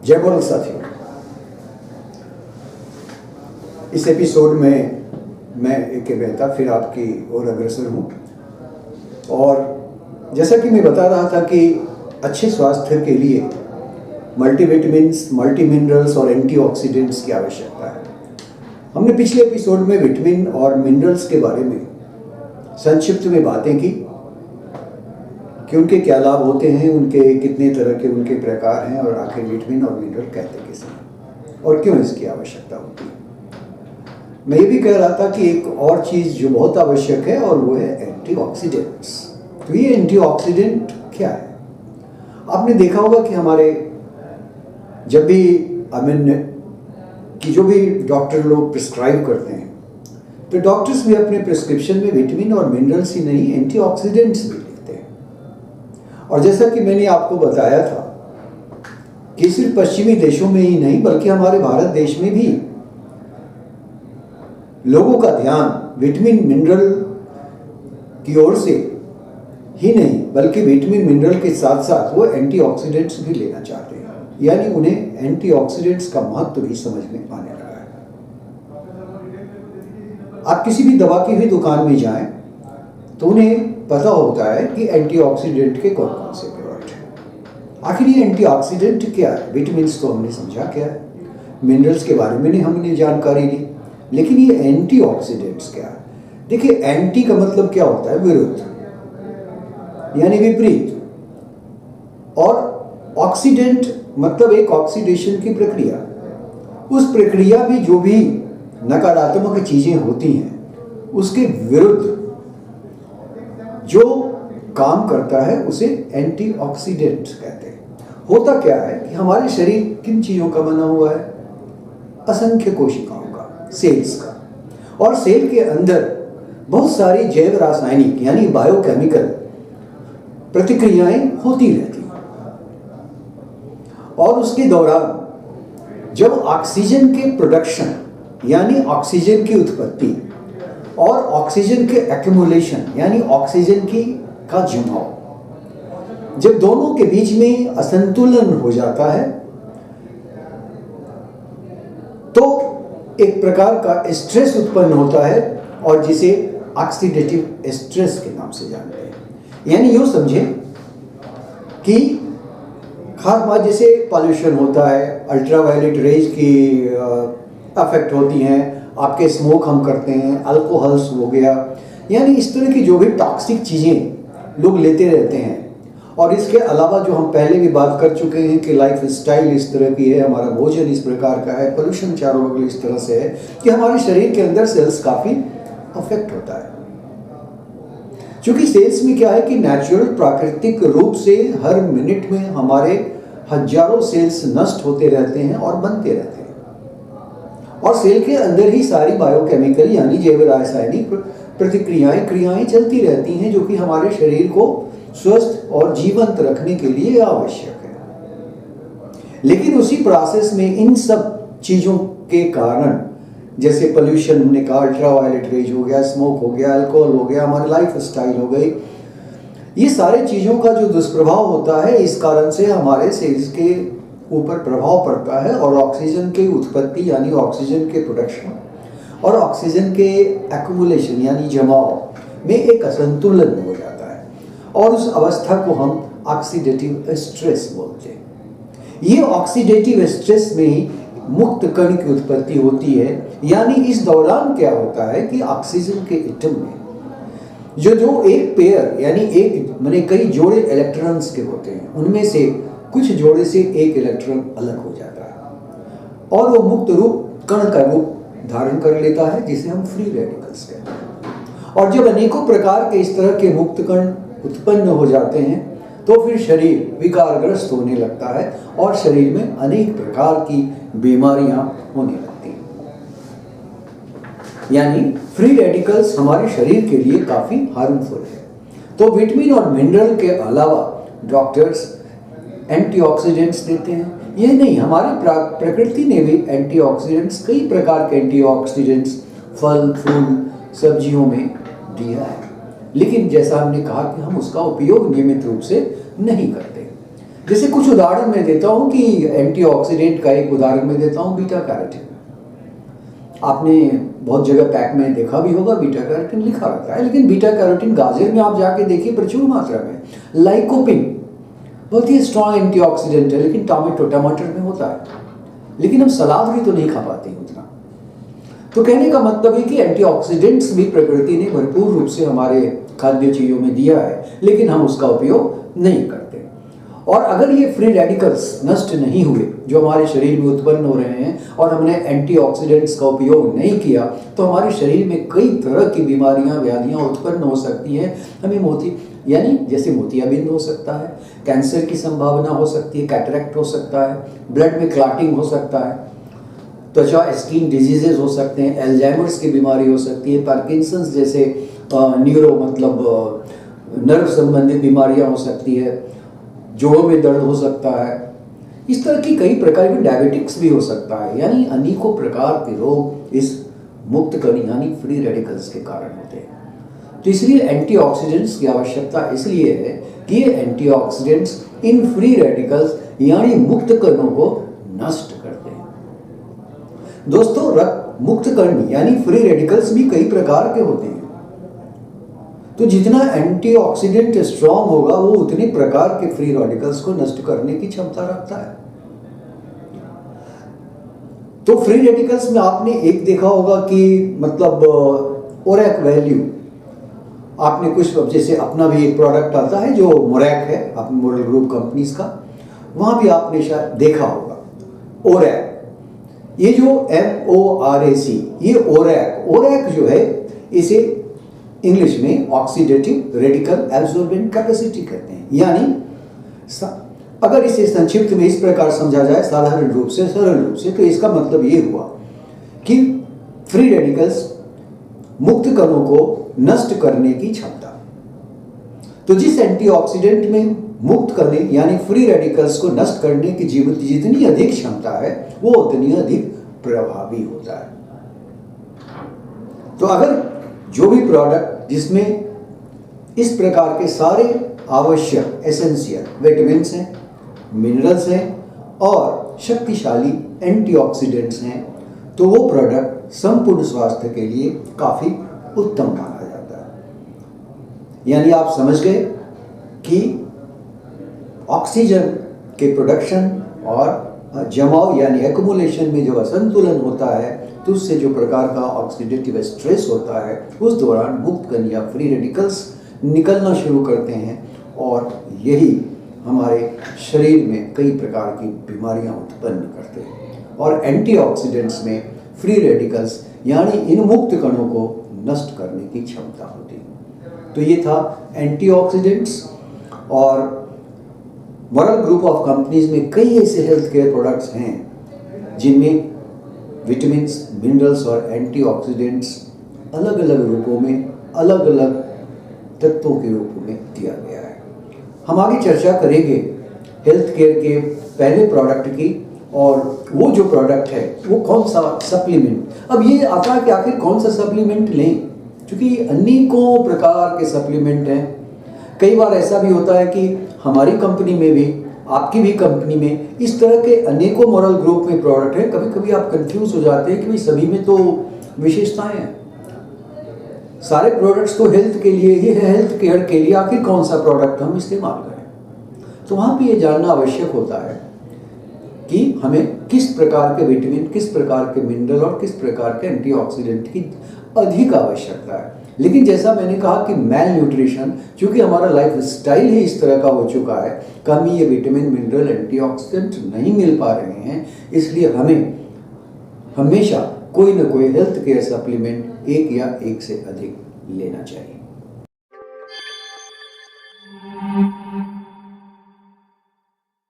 जय बोल साथियों, इस एपिसोड में मैं एक मेहता फिर आपकी ओर अग्रसर हूँ। और जैसा कि मैं बता रहा था कि अच्छे स्वास्थ्य के लिए मल्टीविटामिन्स, मल्टी मिनरल्स और एंटीऑक्सीडेंट्स की आवश्यकता है। हमने पिछले एपिसोड में विटामिन और मिनरल्स के बारे में संक्षिप्त में बातें की कि उनके क्या लाभ होते हैं, उनके कितने तरह के उनके प्रकार हैं और आखिर विटामिन और मिनरल कहते किसे हैं और क्यों इसकी आवश्यकता होती है। मैं ये भी कह रहा था कि एक और चीज़ जो बहुत आवश्यक है और वो है एंटीऑक्सीडेंट्स। तो ये एंटीऑक्सीडेंट क्या है? आपने देखा होगा कि हमारे जब भी कि जो भी डॉक्टर लोग प्रिस्क्राइब करते हैं तो डॉक्टर्स भी अपने प्रिस्क्रिप्शन में विटामिन और मिनरल्स ही नहीं एंटीऑक्सीडेंट्स भी लिखते हैं। और जैसा कि मैंने आपको बताया था कि सिर्फ पश्चिमी देशों में ही नहीं बल्कि हमारे भारत देश में भी लोगों का ध्यान विटामिन मिनरल की ओर से ही नहीं बल्कि विटामिन मिनरल के साथ साथ वो एंटीऑक्सीडेंट्स भी लेना चाहते हैं, यानी उन्हें एंटीऑक्सीडेंट्स का महत्व भी समझ में आने लगा है। आप किसी भी दवा की भी दुकान में जाएं तो उन्हें पता होता है कि एंटीऑक्सीडेंट के कौन कौन से प्रोडक्ट हैं। आखिर ये एंटीऑक्सीडेंट क्या है? विटामिन तो हमने समझा क्या है, मिनरल्स के बारे में हमने जानकारी ली, लेकिन ये एंटीऑक्सीडेंट्स क्या है? देखिए, एंटी का मतलब क्या होता है? विरुद्ध, यानी विपरीत। और ऑक्सीडेंट मतलब एक ऑक्सीडेशन की प्रक्रिया। उस प्रक्रिया में जो भी नकारात्मक चीजें होती हैं उसके विरुद्ध जो काम करता है उसे एंटीऑक्सीडेंट कहते हैं। होता क्या है कि हमारे शरीर किन चीजों का बना हुआ है? असंख्य कोशिकाओं का, सेल्स का। और सेल के अंदर बहुत सारी जैव रासायनिक यानी बायोकेमिकल प्रतिक्रियाएं होती रहती हैं। और उसके दौरान जब ऑक्सीजन के प्रोडक्शन यानी ऑक्सीजन की उत्पत्ति और ऑक्सीजन के एक्यूमुलेशन यानी ऑक्सीजन की का जमाव, जब दोनों के बीच में असंतुलन हो जाता है तो एक प्रकार का स्ट्रेस उत्पन्न होता है और जिसे ऑक्सीडेटिव स्ट्रेस के नाम से जानते हैं। यानी यूँ समझें कि खास बात जैसे पॉल्यूशन होता है, अल्ट्रावायलेट रेज की अफेक्ट होती हैं, आपके स्मोक हम करते हैं, अल्कोहल्स हो गया, यानी इस तरह की जो भी टॉक्सिक चीज़ें लोग लेते रहते हैं। और इसके अलावा जो हम पहले भी बात कर चुके हैं कि लाइफ स्टाइल इस तरह की है, हमारा भोजन इस प्रकार का है, पोल्यूशन चारों बगल इस तरह से है कि हमारे शरीर के अंदर सेल्स काफ़ी अफेक्ट होता है। क्योंकि सेल्स में क्या है कि नेचुरल प्राकृतिक रूप से हर मिनट में हमारे हजारों सेल्स नष्ट होते रहते हैं और बनते रहते हैं। और सेल के अंदर ही सारी बायोकेमिकल यानी जैव रासायनिक क्रियाएं चलती रहती हैं जो कि हमारे शरीर को स्वस्थ और जीवंत रखने के लिए आवश्यक है। लेकिन उसी प्रोसेस में इन सब चीज़ों के कारण, जैसे पोल्यूशन हमने कहा, अल्ट्रावायलेट रेज हो गया, स्मोक हो गया, अल्कोहल हो गया, हमारी लाइफ स्टाइल हो गई, ये सारे चीज़ों का जो दुष्प्रभाव होता है इस कारण से हमारे सेल्स के ऊपर प्रभाव पड़ता है और ऑक्सीजन की उत्पत्ति यानी ऑक्सीजन के प्रोडक्शन और ऑक्सीजन के एक्यूमुलेशन यानी जमाव में एक असंतुलन हो जाता है और उस अवस्था को हम ऑक्सीडेटिव स्ट्रेस बोलते हैं। ये ऑक्सीडेटिव स्ट्रेस में ही मुक्त कण की उत्पत्ति होती है। यानी इस दौरान क्या होता है कि ऑक्सीजन के एटम में जो एक पेयर यानी एक माने कई जोड़े इलेक्ट्रॉन्स के होते हैं, उनमें से कुछ जोड़े से एक इलेक्ट्रॉन अलग हो जाता है और वो मुक्त रूप कण का रूप धारण कर लेता है जिसे हम फ्री रेडिकल्स कहते हैं। और जब अनेकों प्रकार के इस तरह के मुक्त कण उत्पन्न हो जाते हैं तो फिर शरीर विकारग्रस्त होने लगता है और शरीर में अनेक प्रकार की बीमारियां होने लगती हैं। यानी फ्री रेडिकल्स हमारे शरीर के लिए काफ़ी हार्मफुल है। तो विटामिन और मिनरल के अलावा डॉक्टर्स एंटीऑक्सीडेंट्स देते हैं। ये नहीं, हमारी प्रकृति ने भी एंटीऑक्सीडेंट्स, कई प्रकार के एंटीऑक्सीडेंट्स फल फूल सब्जियों में दिया है, लेकिन जैसा हमने कहा कि हम उसका उपयोग नियमित रूप से नहीं करते। जैसे कुछ उदाहरण मैं देता हूं कि एंटीऑक्सीडेंट का एक उदाहरण मैं देता हूं बीटा कैरोटीन। आपने बहुत जगह पैक में देखा भी होगा बीटा कैरोटीन लिखा रहता है, लेकिन बीटा कैरोटीन गाजर में आप जाके देखिए प्रचुर मात्रा में। लाइकोपिन बहुत ही स्ट्रॉन्ग एंटीऑक्सीडेंट है, लेकिन टमाटर में होता है, लेकिन हम सलाद भी तो नहीं खा पाते हैं उतना। तो कहने का मतलब है कि एंटीऑक्सीडेंट्स भी प्रकृति ने भरपूर रूप से हमारे खाद्य चीजों में दिया है, लेकिन हम उसका उपयोग नहीं करते। और अगर ये फ्री रेडिकल्स नष्ट नहीं हुए जो हमारे शरीर में उत्पन्न हो रहे हैं और हमने एंटीऑक्सीडेंट्स का उपयोग नहीं किया, तो हमारे शरीर में कई तरह की बीमारियां व्याधियां उत्पन्न हो सकती हैं। हमें यानी जैसे मोतियाबिंद हो सकता है, कैंसर की संभावना हो सकती है, कैटरेक्ट हो सकता है, ब्लड में क्लॉटिंग हो सकता है, त्वचा स्किन डिजीजेज हो सकते हैं, एल्जाइमर्स की बीमारी हो सकती है, पार्किंसंस जैसे नर्व संबंधित बीमारियां हो सकती है, जोड़ों में दर्द हो सकता है, इस तरह की कई प्रकार की डायबिटिक्स भी हो सकता है। यानी अनेकों प्रकार के रोग इस मुक्त कण यानी फ्री रेडिकल्स के कारण होते हैं। तो इसलिए एंटीऑक्सीडेंट्स की आवश्यकता इसलिए है कि ये एंटीऑक्सीडेंट्स इन फ्री रेडिकल्स यानी मुक्त कणों को नष्ट करते हैं। दोस्तों, रक्त मुक्त कण यानी फ्री रेडिकल्स भी कई प्रकार के होते हैं। तो जितना एंटीऑक्सीडेंट स्ट्रॉन्ग होगा वो उतने प्रकार के फ्री रेडिकल्स को नष्ट करने की क्षमता रखता है। तो फ्री रेडिकल्स में आपने एक देखा होगा कि मतलब ओरैक वैल्यू, आपने कुछ जैसे अपना भी एक प्रोडक्ट आता है जो मोरैक है, अपने मॉडल ग्रुप कंपनीज का, वहां भी आपने शायद देखा होगा ओरैक। ये जो MORAC, ये ओरैक जो है इसे इंग्लिश में ऑक्सीडेटिव रेडिकल एब्जॉर्बेंट कैपेसिटी कहते हैं। यानी अगर इसे संक्षिप्त में इस प्रकार समझा जाए साधारण रूप से, सरल रूप से, तो इसका मतलब ये हुआ कि फ्री रेडिकल्स मुक्त कणों को नष्ट करने की क्षमता। तो जिस एंटीऑक्सीडेंट में मुक्त करने यानी फ्री रेडिकल्स को नष्ट करने की जितनी अधिक क्षमता है वो उतनी अधिक प्रभावी होता है। तो अगर जो भी प्रोडक्ट जिसमें इस प्रकार के सारे आवश्यक एसेंशियल विटामिन्स हैं, मिनरल्स हैं और शक्तिशाली एंटीऑक्सीडेंट्स हैं, तो वो प्रोडक्ट संपूर्ण स्वास्थ्य के लिए काफी उत्तम माना जाता है। यानी आप समझ गए कि ऑक्सीजन के प्रोडक्शन और जमाव यानी एक्युमुलेशन में जो असंतुलन होता है, तो उससे जो प्रकार का ऑक्सीडेटिव स्ट्रेस होता है, उस दौरान मुक्त कण या फ्री रेडिकल्स निकलना शुरू करते हैं और यही हमारे शरीर में कई प्रकार की बीमारियां उत्पन्न करते हैं। और एंटीऑक्सीडेंट्स में फ्री रेडिकल्स यानी इन मुक्त कणों को नष्ट करने की क्षमता होती है। तो ये था एंटीऑक्सीडेंट्स। और मॉडल ग्रुप ऑफ कंपनीज में कई ऐसे हेल्थ केयर प्रोडक्ट्स हैं जिनमें विटामिन्स, मिनरल्स और एंटीऑक्सीडेंट्स अलग अलग रूपों में, अलग अलग तत्वों के रूप में दिया गया है। हम आगे चर्चा करेंगे हेल्थ केयर के पहले प्रोडक्ट की, और वो जो प्रोडक्ट है वो कौन सा सप्लीमेंट। अब ये आता है कि आखिर कौन सा सप्लीमेंट लें, क्योंकि अनेकों प्रकार के सप्लीमेंट हैं। कई बार ऐसा भी होता है कि हमारी कंपनी में भी, आपकी भी कंपनी में इस तरह के अनेकों मॉडल ग्रुप में प्रोडक्ट है। कभी कभी आप कंफ्यूज हो जाते हैं कि भाई सभी में तो विशेषताएं हैं, सारे प्रोडक्ट्स तो हेल्थ के लिए ही है, हेल्थ केयर के लिए आखिर कौन सा प्रोडक्ट हम इस्तेमाल करें। तो वहाँ पे ये जानना आवश्यक होता है कि हमें किस प्रकार के विटामिन, किस प्रकार के मिनरल और किस प्रकार के एंटीऑक्सीडेंट की अधिक आवश्यकता है। लेकिन जैसा मैंने कहा कि मेल न्यूट्रिशन, चूंकि हमारा लाइफ स्टाइल ही इस तरह का हो चुका है, कम ये विटामिन, मिनरल, एंटीऑक्सीडेंट नहीं मिल पा रहे हैं, इसलिए हमें हमेशा कोई ना कोई हेल्थ केयर सप्लीमेंट एक या एक से अधिक लेना चाहिए।